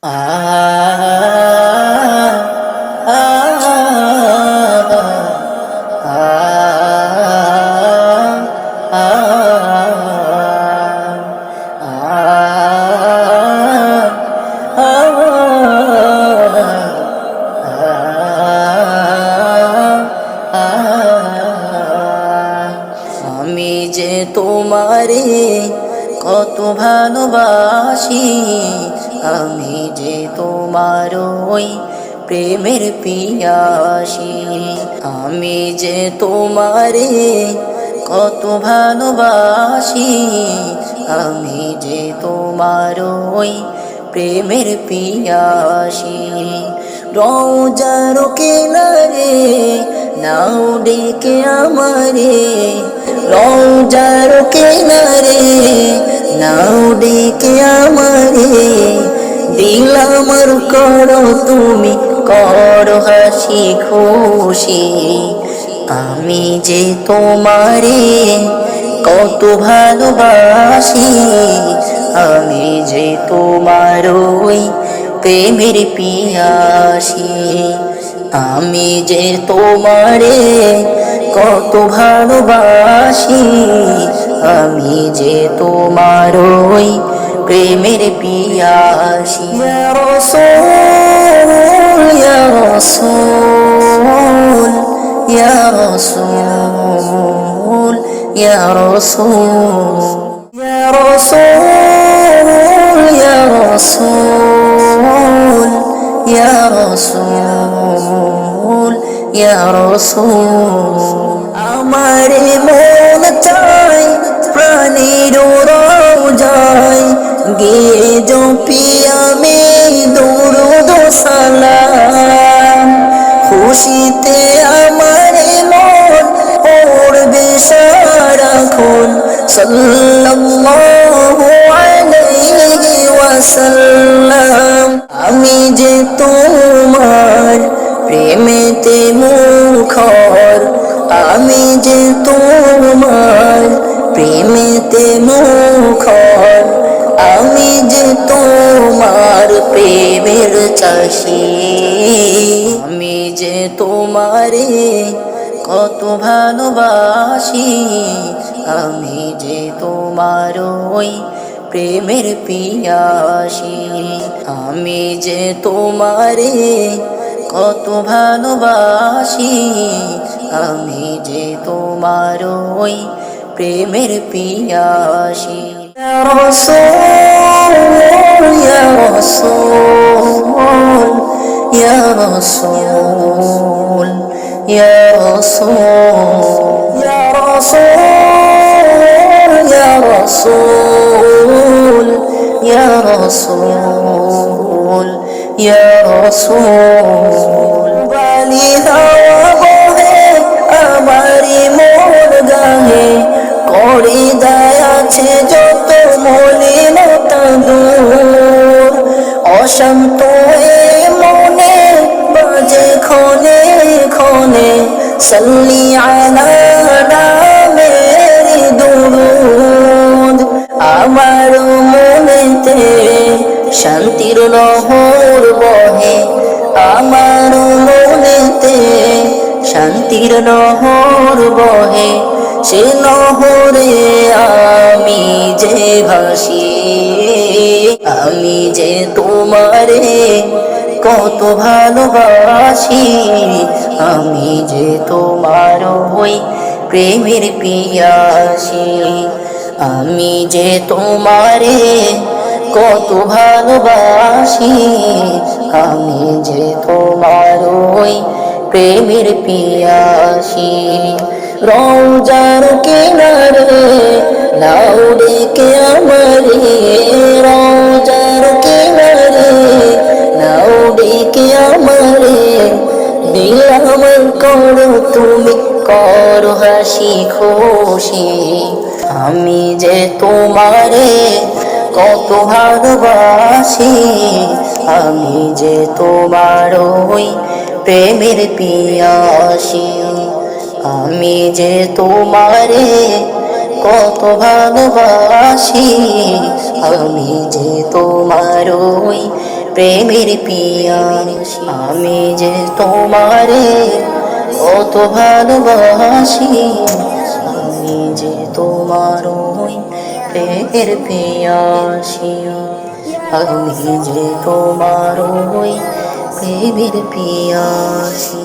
আ আ আমি যে তোমারে কত ভালোবাসি, আমি যে তোমার ওই প্রেমের পিয়াসী। আমি যে তোমারে কত ভালোবাসি, আমি যে তোমার ওই প্রেমের পিয়াসী। রওজার কিনারে নাও ডেকে আমারে, রওজার কিনারে নাও ডেকে আমারে, দিল আমার করো তুমি, করো হাসি খুশি। আমি যে তোমারে কত ভালোবাসি, আমি যে তোমার ওই প্রেমের পিয়াসী। আমি যে তোমারে কত ভালোবাসি, আমি যে তোমার ওই প্রেমের পিয়াসী। ইয়া রাসূল ইয়া রাসূল ইয়া রাসূল ইয়া রাসূল ইয়া রাসূল ইয়া রাসূল ইয়া রাসূল ইয়া রাসূল। আমার মন চাই প্রাণের রওজায় গিয়ে জপি আমি দুরূদ সালাম। খুশিতে আমার মন পড়বে সারাক্ষণ সাল্লাল্লাহু আলাইহি ওয়াসাল্লাম। আমি যে তোমার প্রেমেতে মুখর, আমি যে তোমার প্রেমেতে মুখর, আমি যে তোমার প্রেমের চাষী। আমি যে তোমারে কত ভালোবাসি, আমি যে তোমার ওই প্রেমের পিয়াসী। আমি যে তোমারে কত ভালোবাসি, আমি যে তোমার ওই প্রেমের পিয়াসী। ইয়া রাসূল ইয়া রাসূল ইয়া রাসূল ইয়া রাসূল ইয়া রাসূল ইয়া রাসূল ইয়া রাসূল। বালি হাওয়া বহে আমারি মোর গায়ে, করে আছে যত মলিনতা দূর। অশান্ত মনে বাজে ক্ষণে ক্ষণে সাল্লি আলা নামের দুরূদ। আমার মনেতে শান্তির নহর বহে, আমার মনেতে শান্তির নহর বহে, সে নহরে আমি যে ভাসি। আমি যে তোমারে কত ভালোবাসি, আমি যে তোমার ওই প্রেমের পিয়াসী। আমি যে তোমারে কত ভালোবাসি, আমি যে তোমার ওই প্রেমের পিয়াসী। রওজার কিনারে নাও ডেকে আমারে, রওজার কিনারে নাও ডেকে আমারে, দিল আমার করো তুমি, করো হাসি খুশি। আমি যে তোমারে কত ভালোবাসি, আমি যে তোমার ওই প্রেমের পিয়াসী। আমি যে তোমারে কত ভালোবাসি, আমি যে তোমার ওই প্রেমের পিয়াসী আমি যে তোমারে কত ভালোবাসি আমি যে তোমার ওই প্রেমের পিয়াসী আমি যে তোমার ওই প্রেমের পিয়াসী